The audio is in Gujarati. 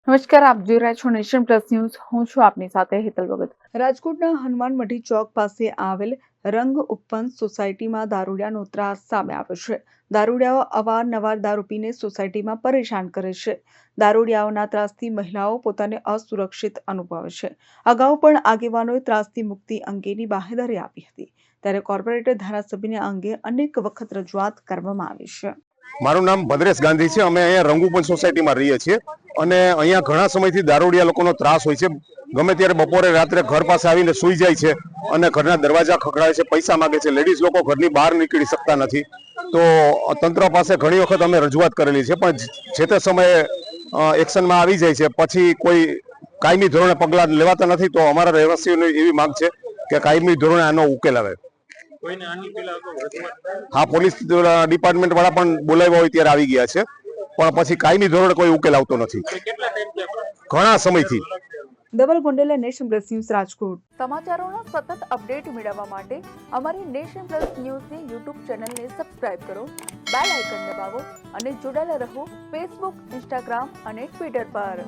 નમસ્કાર, આપ જોઈ રહ્યા છો નેશન પ્લસ ન્યૂઝ. હું છું આપની સાથે હેતલ ભગત. રાજકોટના હનુમાન મઢી ચોક પાસે આવેલ રંગ ઉપવન સોસાયટીમાં દારૂડિયાનો ત્રાસ સામે આવ્યો છે. દારૂડિયાઓ અવારનવાર દારૂ પીને સોસાયટીમાં પરેશાન કરે છે. દારૂડિયાઓના ત્રાસથી મહિલાઓ પોતાને અસુરક્ષિત અનુભવે છે. અગાઉ પણ આગેવાનોએ ત્રાસથી મુક્તિ અંગેની બાહેધરી આપી હતી, ત્યારે કોર્પોરેટર ધારાસભ્યને આ અંગે અનેક વખત રજૂઆત કરવામાં આવી છે. મારું નામ ભદ્રેશ ગાંધી છે. અમે અહીંયા રંગુપન સોસાયટીમાં રહીએ છીએ અને અહીંયા ઘણા સમયથી દારૂડિયા લોકોનો ત્રાસ હોય છે. ગમે ત્યારે બપોરે રાત્રે ઘર પાસે આવીને સૂઈ જાય છે અને ઘરના દરવાજા ખખડાવે છે, પૈસા માંગે છે. લેડીઝ લોકો ઘરની બહાર નીકળી શકતા નથી. તો તંત્ર પાસે ઘણી વખત અમે રજૂઆત કરેલી છે, પણ જે તે સમયે એક્શનમાં આવી જાય છે. પછી કોઈ કાયમી ધોરણે પગલાં લેવાતા નથી. તો અમારા રહેવાસીઓની એવી માંગ છે કે કાયમી ધોરણે આનો ઉકેલ આવે. હા, પોલીસ ડિપાર્ટમેન્ટ વાળા પણ બોલાવ્યા હોય ત્યારે આવી ગયા છે, પણ પછી કાયમી ધોરણે કોઈ ઉકેલ આવતો નથી ઘણા સમયથી. Dhaval Gondela, Nation Plus News, Rajkot. સમાચારોનો સતત અપડેટ મેળવવા માટે અમારી નેશન પ્લસ ન્યૂઝની યુટ્યુબ ચેનલને સબસ્ક્રાઇબ કરો, બેલ આઇકન દબાવો અને જોડાયેલા રહો ફેસબુક, ઇન્સ્ટાગ્રામ અને ટ્વિટર પર.